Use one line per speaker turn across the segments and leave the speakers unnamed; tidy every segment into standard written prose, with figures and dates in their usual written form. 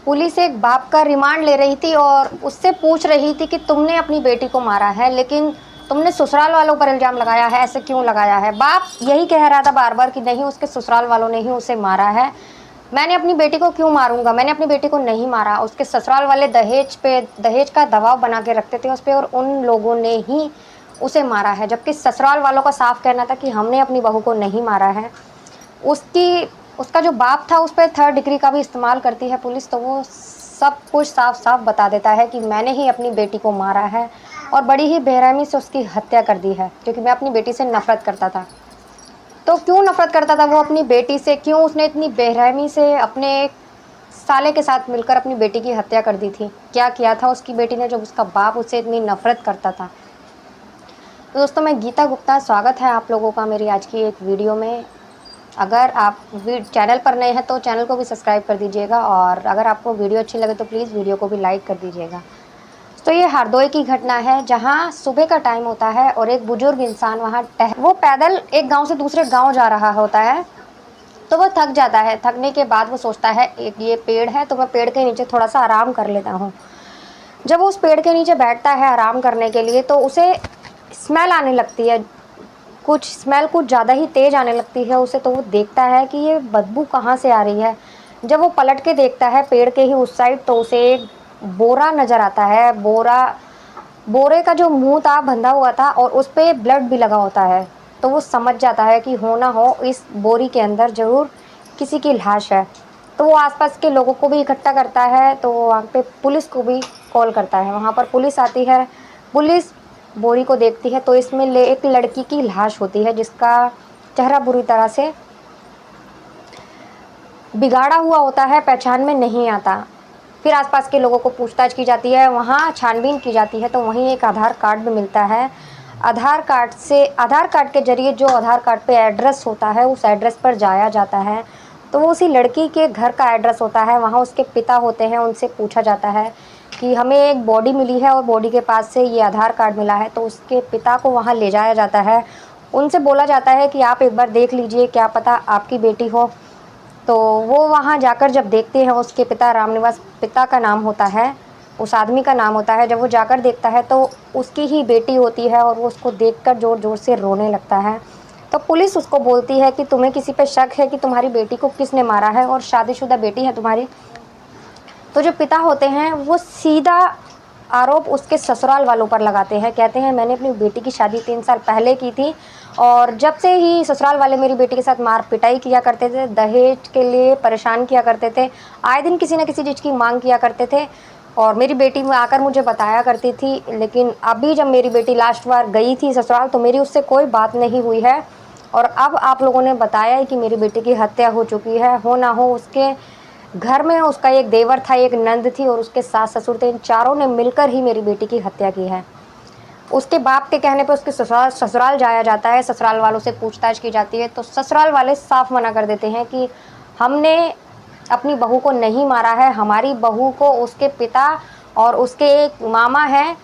Police एक बाप का रिमांड ले रही थी और उससे पूछ रही थी कि तुमने अपनी बेटी को मारा है, लेकिन तुमने ससुराल वालों पर इल्ज़ाम लगाया है, ऐसे क्यों लगाया है। बाप यही कह रहा था बार बार कि नहीं, उसके ससुराल वालों ने ही उसे मारा है। मैंने अपनी बेटी को क्यों मारूंगा, मैंने अपनी बेटी को नहीं मारा। उसके ससुराल वाले दहेज का दबाव बना के रखते थे उस पर, और उन लोगों ने ही उसे मारा है। जबकि ससुराल वालों का साफ कहना था कि हमने अपनी बहू को नहीं मारा है। उसकी उसका जो बाप था उस पर 3rd डिग्री का भी इस्तेमाल करती है पुलिस, तो वो सब कुछ साफ साफ बता देता है कि मैंने ही अपनी बेटी को मारा है और बड़ी ही बेरहमी से उसकी हत्या कर दी है, क्योंकि मैं अपनी बेटी से नफरत करता था। तो क्यों नफरत करता था वो अपनी बेटी से, क्यों उसने इतनी बेरहमी से अपने एक साले के साथ मिलकर अपनी बेटी की हत्या कर दी थी। क्या किया था उसकी बेटी ने जब उसका बाप उससे इतनी नफरत करता था। तो दोस्तों, मैं गीता गुप्ता, स्वागत है आप लोगों का मेरी आज की एक वीडियो में। अगर आप चैनल पर नए हैं तो चैनल को भी सब्सक्राइब कर दीजिएगा, और अगर आपको वीडियो अच्छी लगे तो प्लीज़ वीडियो को भी लाइक कर दीजिएगा। तो ये हरदोई की घटना है, जहाँ सुबह का टाइम होता है और एक बुजुर्ग इंसान वहाँ वो पैदल एक गांव से दूसरे गांव जा रहा होता है। तो वो थक जाता है। थकने के बाद वो सोचता है एक ये पेड़ है, तो मैं पेड़ के नीचे थोड़ा सा आराम कर लेता हूँ। जब वो उस पेड़ के नीचे बैठता है आराम करने के लिए, तो उसे स्मेल आने लगती है। स्मेल कुछ ज़्यादा ही तेज़ आने लगती है उसे। तो वो देखता है कि ये बदबू कहाँ से आ रही है। जब वो पलट के देखता है पेड़ के ही उस साइड, तो उसे एक बोरा नज़र आता है। बोरे का जो मुंह था बंधा हुआ था और उस पर ब्लड भी लगा होता है। तो वो समझ जाता है कि हो ना हो इस बोरी के अंदर ज़रूर किसी की लाश है। तो वो आसपास के लोगों को भी इकट्ठा करता है, तो वहाँ पे पुलिस को भी कॉल करता है। वहाँ पर पुलिस आती है। पुलिस बोरी को देखती है तो इसमें एक लड़की की लाश होती है, जिसका चेहरा बुरी तरह से बिगाड़ा हुआ होता है, पहचान में नहीं आता। फिर आसपास के लोगों को पूछताछ की जाती है, वहाँ छानबीन की जाती है, तो वहीं एक आधार कार्ड भी मिलता है। आधार कार्ड के जरिए जो आधार कार्ड पे एड्रेस होता है, उस एड्रेस पर जाया जाता है। तो वो उसी लड़की के घर का एड्रेस होता है। वहाँ उसके पिता होते हैं, उनसे पूछा जाता है कि हमें एक बॉडी मिली है और बॉडी के पास से ये आधार कार्ड मिला है। तो उसके पिता को वहाँ ले जाया जाता है। उनसे बोला जाता है कि आप एक बार देख लीजिए, क्या पता आपकी बेटी हो। तो वो वहाँ जाकर जब देखते हैं, उसके पिता रामनिवास पिता का नाम होता है, उस आदमी का नाम होता है। जब वो जाकर देखता है तो उसकी ही बेटी होती है, और वो उसको देखकर ज़ोर ज़ोर से रोने लगता है। तो पुलिस उसको बोलती है कि तुम्हें किसी पे शक है कि तुम्हारी बेटी को किसने मारा है, और शादीशुदा बेटी है तुम्हारी। तो जो पिता होते हैं वो सीधा आरोप उसके ससुराल वालों पर लगाते हैं। कहते हैं मैंने अपनी बेटी की शादी 3 साल पहले की थी, और जब से ही ससुराल वाले मेरी बेटी के साथ मार पिटाई किया करते थे, दहेज के लिए परेशान किया करते थे, आए दिन किसी न किसी चीज़ की मांग किया करते थे, और मेरी बेटी में आकर मुझे बताया करती थी। लेकिन अभी जब मेरी बेटी लास्ट बार गई थी ससुराल, तो मेरी उससे कोई बात नहीं हुई है। और अब आप लोगों ने बताया है कि मेरी बेटी की हत्या हो चुकी है। हो ना हो उसके घर में उसका एक देवर था, एक नंद थी, और उसके सास ससुर थे। इन चारों ने मिलकर ही मेरी बेटी की हत्या की है। उसके बाप के कहने पे उसके ससुराल जाया जाता है। ससुराल वालों से पूछताछ की जाती है, तो ससुराल वाले साफ मना कर देते हैं कि हमने अपनी बहू को नहीं मारा है। हमारी बहू को उसके पिता और उसके एक मामा हैं,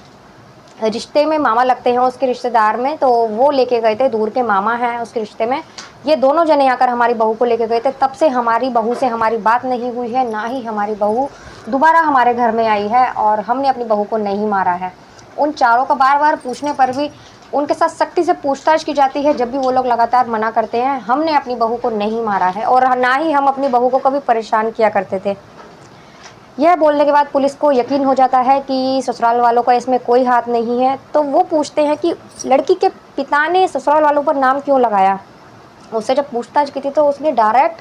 रिश्ते में मामा लगते हैं उसके रिश्तेदार में, तो वो लेके गए थे, दूर के मामा हैं उसके रिश्ते में। ये दोनों जने आकर हमारी बहू को लेके गए थे। तब से हमारी बहू से हमारी बात नहीं हुई है, ना ही हमारी बहू दोबारा हमारे घर में आई है, और हमने अपनी बहू को नहीं मारा है। उन चारों का बार बार पूछने पर भी उनके साथ सख्ती से पूछताछ की जाती है। जब भी वो लोग लगातार मना करते हैं, हमने अपनी बहू को नहीं मारा है, और ना ही हम अपनी बहू को कभी परेशान किया करते थे। यह बोलने के बाद पुलिस को यकीन हो जाता है कि ससुराल वालों का इसमें कोई हाथ नहीं है। तो वो पूछते हैं कि लड़की के पिता ने ससुराल वालों पर नाम क्यों लगाया। उससे जब पूछताछ की थी तो उसने डायरेक्ट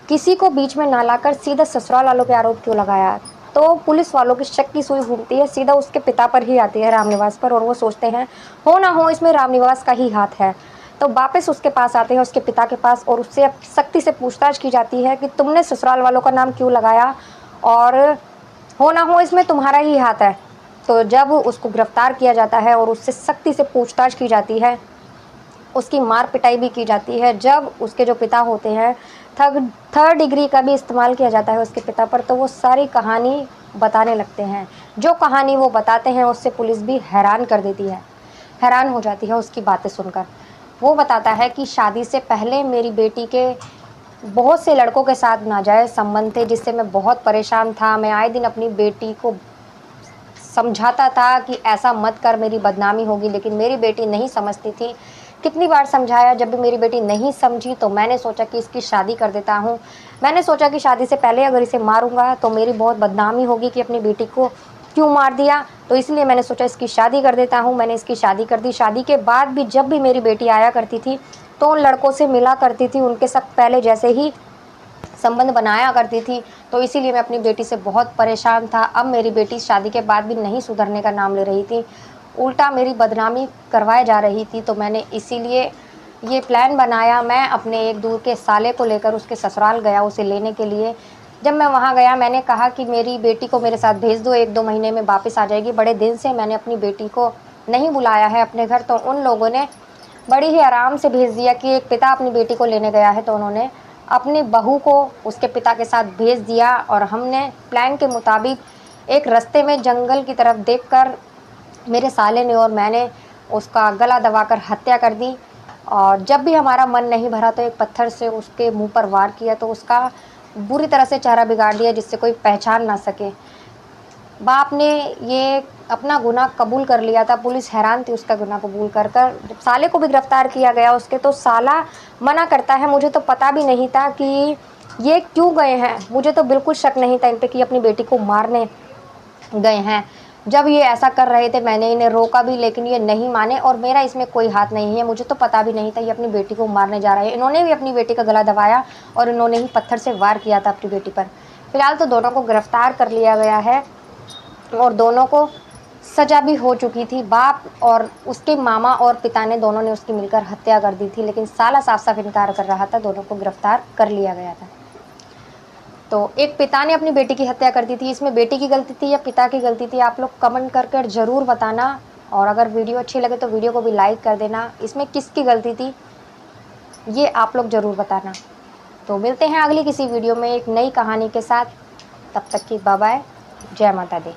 किसी को बीच में ना लाकर सीधा ससुराल वालों पे आरोप क्यों लगाया। तो पुलिस वालों की शक की सुई घूमती है सीधा उसके पिता पर ही आती है, रामनिवास पर, और वो सोचते हैं हो ना हो इसमें रामनिवास का ही हाथ है। तो वापस उसके पास आते हैं, उसके पिता के पास, और उससे अब सख्ती से पूछताछ की जाती है कि तुमने ससुराल वालों का नाम क्यों लगाया, और हो ना हो इसमें तुम्हारा ही हाथ है। तो जब उसको गिरफ्तार किया जाता है और उससे सख्ती से पूछताछ की जाती है, उसकी मार पिटाई भी की जाती है। जब उसके जो पिता होते हैं, 3rd डिग्री का भी इस्तेमाल किया जाता है उसके पिता पर, तो वो सारी कहानी बताने लगते हैं। जो कहानी वो बताते हैं उससे पुलिस भी हैरान कर देती है, हैरान हो जाती है उसकी बातें सुनकर। वो बताता है कि शादी से पहले मेरी बेटी के बहुत से लड़कों के साथ नाजायज़ संबंध थे, जिससे मैं बहुत परेशान था। मैं आए दिन अपनी बेटी को समझाता था कि ऐसा मत कर, मेरी बदनामी होगी, लेकिन मेरी बेटी नहीं समझती थी। कितनी बार समझाया, जब भी मेरी बेटी नहीं समझी तो मैंने सोचा कि इसकी शादी कर देता हूँ। मैंने सोचा कि शादी से पहले अगर इसे मारूँगा तो मेरी बहुत बदनामी होगी कि अपनी बेटी को क्यों मार दिया, तो इसलिए मैंने सोचा इसकी शादी कर देता हूँ। मैंने इसकी शादी कर दी। शादी के बाद भी जब भी मेरी बेटी आया करती थी तो उन लड़कों से मिला करती थी, उनके साथ पहले जैसे ही संबंध बनाया करती थी, तो इसीलिए मैं अपनी बेटी से बहुत परेशान था। अब मेरी बेटी शादी के बाद भी नहीं सुधरने का नाम ले रही थी, उल्टा मेरी बदनामी करवाए जा रही थी। तो मैंने इसीलिए ये प्लान बनाया। मैं अपने एक दूर के साले को लेकर उसके ससुराल गया उसे लेने के लिए। जब मैं वहाँ गया, मैंने कहा कि मेरी बेटी को मेरे साथ भेज दो, 1-2 महीने में वापस आ जाएगी। बड़े दिन से मैंने अपनी बेटी को नहीं बुलाया है अपने घर, तो उन लोगों ने बड़ी ही आराम से भेज दिया कि एक पिता अपनी बेटी को लेने गया है, तो उन्होंने अपनी बहू को उसके पिता के साथ भेज दिया। और हमने प्लान के मुताबिक एक रास्ते में जंगल की तरफ देखकर मेरे साले ने और मैंने उसका गला दबाकर हत्या कर दी। और जब भी हमारा मन नहीं भरा तो एक पत्थर से उसके मुंह पर वार किया, तो उसका बुरी तरह से चेहरा बिगाड़ दिया, जिससे कोई पहचान ना सके। बाप ने ये अपना गुनाह कबूल कर लिया था। पुलिस हैरान थी उसका गुनाह कबूल कर कर। जब साले को भी गिरफ्तार किया गया उसके, तो साला मना करता है, मुझे तो पता भी नहीं था कि ये क्यों गए हैं। मुझे तो बिल्कुल शक नहीं था इन पे कि अपनी बेटी को मारने गए हैं। जब ये ऐसा कर रहे थे मैंने इन्हें रोका भी, लेकिन ये नहीं माने और मेरा इसमें कोई हाथ नहीं है। मुझे तो पता भी नहीं था ये अपनी बेटी को मारने जा रहे हैं। इन्होंने भी अपनी बेटी का गला दबाया और इन्होंने ही पत्थर से वार किया था अपनी बेटी पर। फिलहाल तो दोनों को गिरफ्तार कर लिया गया है और दोनों को सज़ा भी हो चुकी थी। बाप और उसके मामा और पिता ने दोनों ने उसकी मिलकर हत्या कर दी थी, लेकिन साला साफ-साफ इनकार कर रहा था। दोनों को गिरफ्तार कर लिया गया था। तो एक पिता ने अपनी बेटी की हत्या कर दी थी। इसमें बेटी की गलती थी या पिता की गलती थी, आप लोग कमेंट कर कर ज़रूर बताना। और अगर वीडियो अच्छी लगे तो वीडियो को भी लाइक कर देना। इसमें किसकी गलती थी ये आप लोग ज़रूर बताना। तो मिलते हैं अगली किसी वीडियो में एक नई कहानी के साथ। तब तक की बाय बाय। जय माता दी।